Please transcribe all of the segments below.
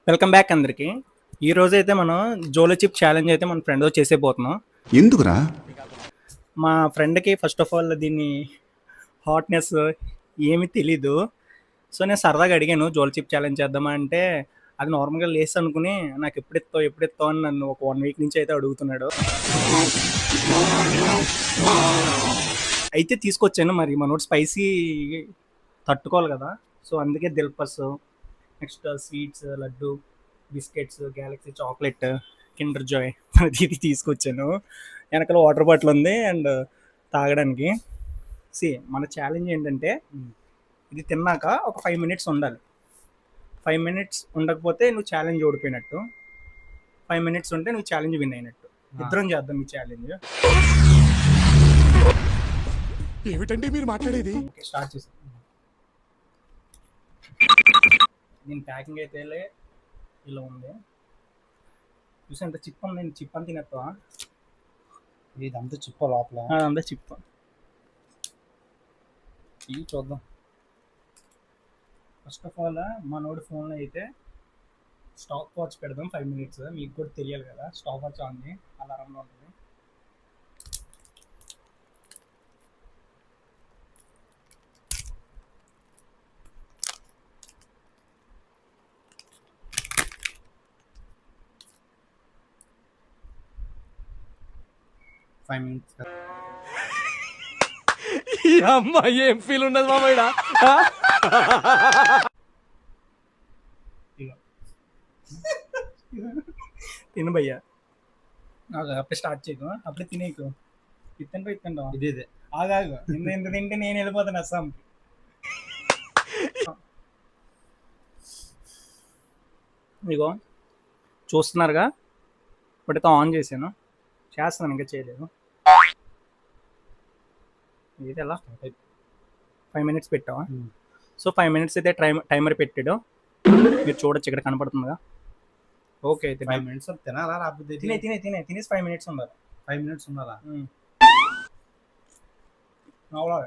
Welcome back అందరికి. ఈ రోజైతే మనం జోలో చిప్ ఛాలెంజ్ అయితే మన ఫ్రెండ్తో చేసేపోతున్నాం. ఎందుకురా? మా ఫ్రెండ్కి ఫస్ట్ ఆఫ్ ఆల్ దీన్ని హాట్నెస్ ఏమీ తెలీదు. సో నేను సరదాగా అడిగాను జోలో చిప్ ఛాలెంజ్ చేద్దామా అంటే అది నార్మల్గా లేస్ అనుకుని నాకు ఎప్పుడు ఇస్తావు అని నన్ను ఒక 1 వీక్ నుంచి అయితే అడుగుతున్నాడు. అయితే తీసుకొచ్చాను. మరి మనోడు స్పైసీ తట్టుకోవాలి కదా, సో అందుకే దిల్పస్, next sweets, laddu, biscuits, Galaxy chocolate, Kinder Joy ఇది తీసుకొచ్చాను. వెనకాల వాటర్ బాటిల్ ఉంది అండ్ తాగడానికి. మన ఛాలెంజ్ ఏంటంటే ఇది తిన్నాక ఒక 5 మినిట్స్ ఉండాలి. 5 మినిట్స్ ఉండకపోతే నువ్వు ఛాలెంజ్ ఓడిపోయినట్టు, 5 మినిట్స్ ఉంటే నువ్వు ఛాలెంజ్ విన్ అయినట్టు. ఇద్దరం చేద్దాం ఈ ఛాలెంజ్. ఏమిటండి మీరు మాట్లాడేది? ఓకే, స్టార్ట్ చేసాం. దీని ప్యాకింగ్ అయితే ఇలా ఉంది. చూసి ఎంత చిప్ ఉంది. నేను చిప్ అని తినేస్తావా? ఇదంతా చిప్ప లోపల. అదంతా చిప్. ఇవి చూద్దాం. ఫస్ట్ ఆఫ్ ఆల్ మనోడి ఫోన్లో అయితే స్టాప్ వాచ్ పెడదాం 5 మినిట్స్. మీకు కూడా తెలియాలి కదా, స్టాప్ వాచ్ ఆన్ అలారంలో ఉంటుంది. Five minutes. ఈ అమ్మాయి ఏం ఫీల్ ఉన్నది మామయ్య? తిను భయ్యా. అప్పుడే స్టార్ట్ చేయకు, అప్పుడే తినేకు. ఇత్తంటా ఇదే ఆగాగు. ఎంత తింటే నేను వెళ్ళిపోతాను అస్సాంకి. ఇగో చూస్తున్నారుగా, ఇప్పుడైతే ఆన్ చేశాను. చేస్తాను, ఇంకా చేయలేదు. ఇది ఎలా 5 మినిట్స్ పెట్టావా? సో 5 మినిట్స్ అయితే టైమర్ పెట్టాడు. మీరు చూడొచ్చు, ఇక్కడ కనపడుతుందిగా. ఓకే, అయితే 5 మినిట్స్ తినాలా? రాకపోతే తినేసి 5 మినిట్స్ ఉండాలి. 5 మినిట్స్ ఉండాలా? అవునా?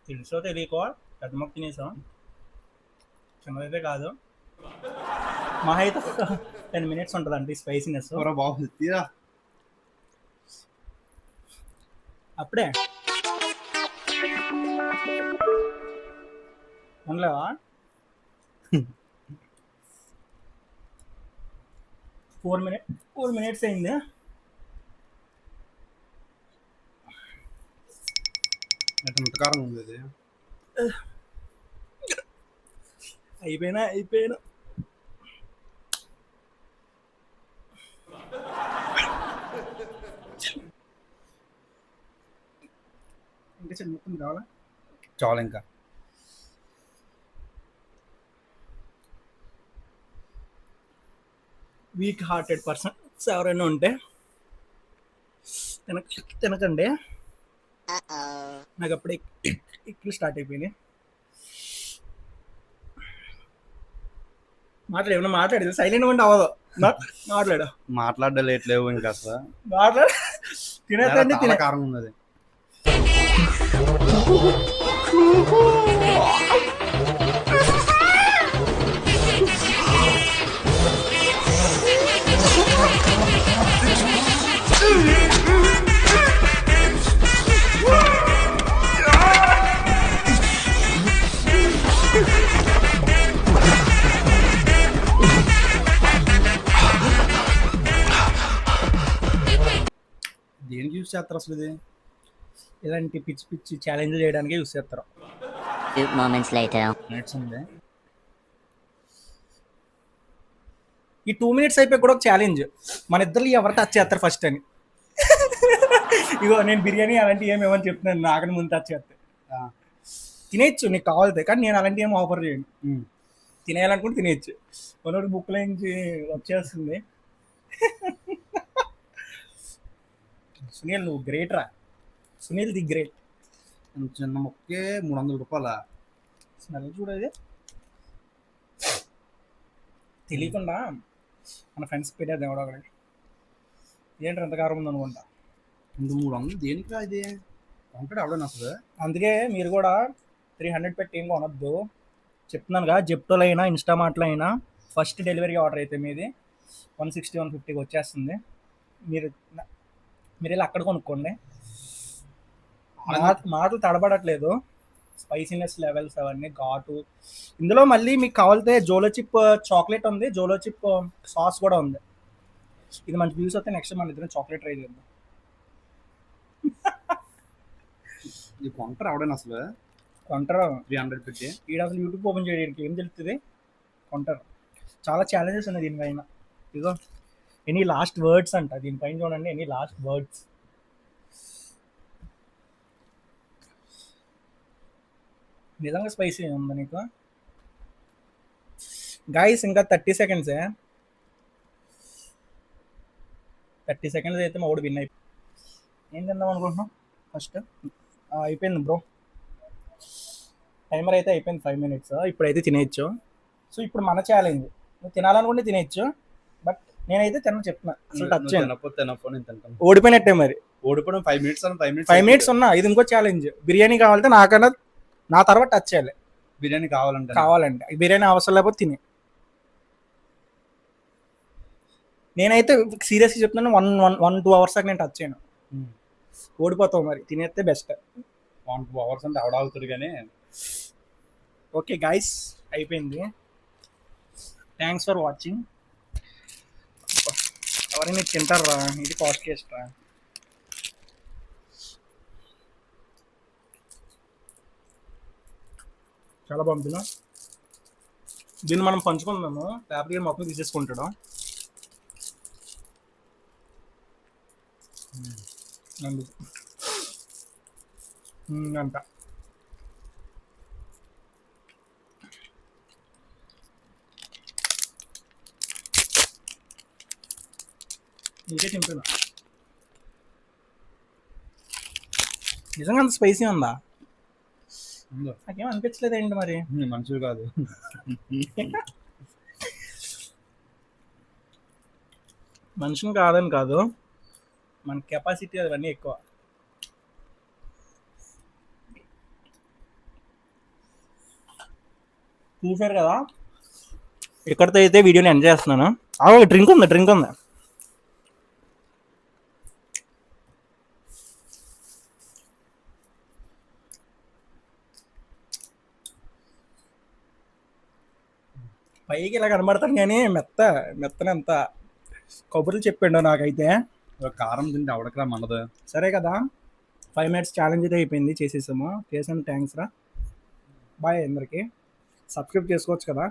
తెలుసో తెలియకో పెద్ద మొక్క తినేసాం. చిన్నదైతే కాదు. మా అయితే 10 మినిట్స్ ఉంటుంది అంటే స్పైసీనెస్. బాగుంది, తీరా. అప్పుడే ఉండలేవా? 4 మినిట్స్ అయింది. ముట్టకారం ఉంది అది. అయిపోయినా ఇంకా చిన్న మొత్తం కావాలా? చాలు ఇంకా. వీక్ హార్టెడ్ పర్సన్స్ ఎవరైనా ఉంటే తినకండి. నాకు అప్పుడే ఎక్కువ స్టార్ట్ అయిపోయింది. ఏమన్నా మాట్లాడేది సైలెంట్ ఉండి అవ్వదు. మాట్లాడడం లేట్లేవు ఇంకా అసలు. మాట్లాడు. తినే కారం ఉంది అది. దేనికి యూజ్ చేస్తారు అసలు ఇది? ఇలాంటి పిచ్చి ఛాలెంజ్ చేయడానికి యూస్ చేస్తారు. Few moments later. మినిట్స్ ఉంది. ఈ 2 మినిట్స్ అయిపోయి కూడా ఒక ఛాలెంజ్. మన ఇద్దరు ఎవరు టచ్ చేస్తారు ఫస్ట్ అని. ఇగో నేను బిర్యానీ అలాంటివి ఏమేమని చెప్తున్నాను, నాకని ముందు టచ్ చేస్తే తినేయచ్చు నీకు కావాలి. కానీ నేను అలాంటివి ఏమి ఆఫర్ చేయను. తినేయాలనుకుంటే తినేయచ్చు. మనోడు బుక్లో నుంచి వచ్చేస్తుంది. సునీల్ నువ్వు గ్రేట్ రా. Sunil the great. చిన్న మొక్కే 300 రూపాయల. స్మెల్ చూడది తెలియకుండా మన ఫ్రెండ్స్ పెట్టేది ఎవడో ఒకటి. ఏంటి ఎంత కారం ఉంది అనుకుంటా. 300 దేనికి రా ఇది? కొంటాడు ఎవడన్నా అసలు? అందుకే మీరు కూడా 300 పెట్టి ఏం కొనొద్దు చెప్తున్నానుగా. జెప్టోలో అయినా ఇన్స్టామార్ట్లో అయినా ఫస్ట్ డెలివరీ ఆర్డర్ అయితే మీది 160 150కి వచ్చేస్తుంది. మీరు మీరు వెళ్ళి అక్కడ కొనుక్కోండి. మాటలు తడబడట్లేదు. స్పైసీనెస్ లెవెల్స్ అవన్నీ ఘాటు. ఇందులో మళ్ళీ మీకు కావాలితే జోలో చిప్ చాక్లెట్ ఉంది, జోలో చిప్ సాస్ కూడా ఉంది. ఇది మంచి వ్యూస్ వస్తే నెక్స్ట్ మన ఇద్దరం చాక్లెట్ ట్రై చేద్దాం. ఇది కొంటారు ఎవడన్నా అసలు? కొంటారు. 300 పెట్టి ఈడ అసలు యూట్యూబ్ ఓపెన్ చేయడానికి ఏం తెలుస్తుంది? కొంటారు. చాలా ఛాలెంజెస్ ఉన్నాయి దీనిపైన. ఇదిగో ఎనీ లాస్ట్ వర్డ్స్ అంట దీనిపైన చూడండి. Any last words. నిజంగా స్పైసీ ఉందా నీకు గాయస్? ఇంకా 30 సెకండ్సే. 30 సెకండ్స్ అయితే మా ఓడి విన్ అయిపోయి. ఏం తిందాం అనుకుంటున్నాం ఫస్ట్? అయిపోయింది బ్రో. టైమర్ అయితే అయిపోయింది 5 minutes. ఇప్పుడైతే తినేయచ్చు. సో ఇప్పుడు మన ఛాలెంజ్. నువ్వు తినాలనుకుంటే తినేయచ్చు, బట్ నేనైతే చెప్తున్నా అసలు టచ్ చేయను. తినకపోతే నేను తింటాను. ఓడిపోయినట్టే మరి. ఓడిపోవడం 5 minutes అని 5 minutes 5 minutes ఉన్నా. ఇది ఇంకో ఛాలెంజ్. బిర్యానీ కావాలంటే నాకన్నా నా తర్వాత టచ్ చేయాలి. బిర్యానీ కావాలంటే బిర్యానీ అవసరం లేకపోతే తినే. నేనైతే సీరియస్గా చెప్తున్నాను, 1-2 hours దాకా నేను టచ్ చేయను. ఓడిపోతావు మరి. తినేస్తే బెస్ట్. 1-2 hours అంటే ఎవడ అవుతుంది కానీ. ఓకే గాయస్, అయిపోయింది. Thanks for watching. ఎవరైనా తింటారా? ఇది కాస్ట్లీయెస్ట్ రా. చాలా బాగుంటుందా? దీన్ని మనం పంచుకుందాము. పేపర్ మొత్తం తీసేసుకుంటాడు అంట. ఇంకే తింటున్నా. నిజంగా అంత స్పైసీ ఉందా? నాకేం అనిపించలేదు ఏంటి మరి. మనుషులు కాదు. మనుషులు కాదని కాదు, మన కెపాసిటీ అవన్నీ ఎక్కువ. చూసారు కదా, ఇక్కడితో అయితే వీడియోని ఎంజాయ్ చేస్తున్నాను. డ్రింక్ ఉంది. పైకి ఇలా కనబడతాను కానీ మెత్తనంత కబుర్లు చెప్పాడు నాకైతే. కారం తింటే అవడకరా మనదు. సరే కదా, 5 minutes ఛాలెంజ్ అయితే అయిపోయింది. చేసాను. థ్యాంక్స్ రా. బాయ్ అందరికి. సబ్స్క్రైబ్ చేసుకోవచ్చు కదా.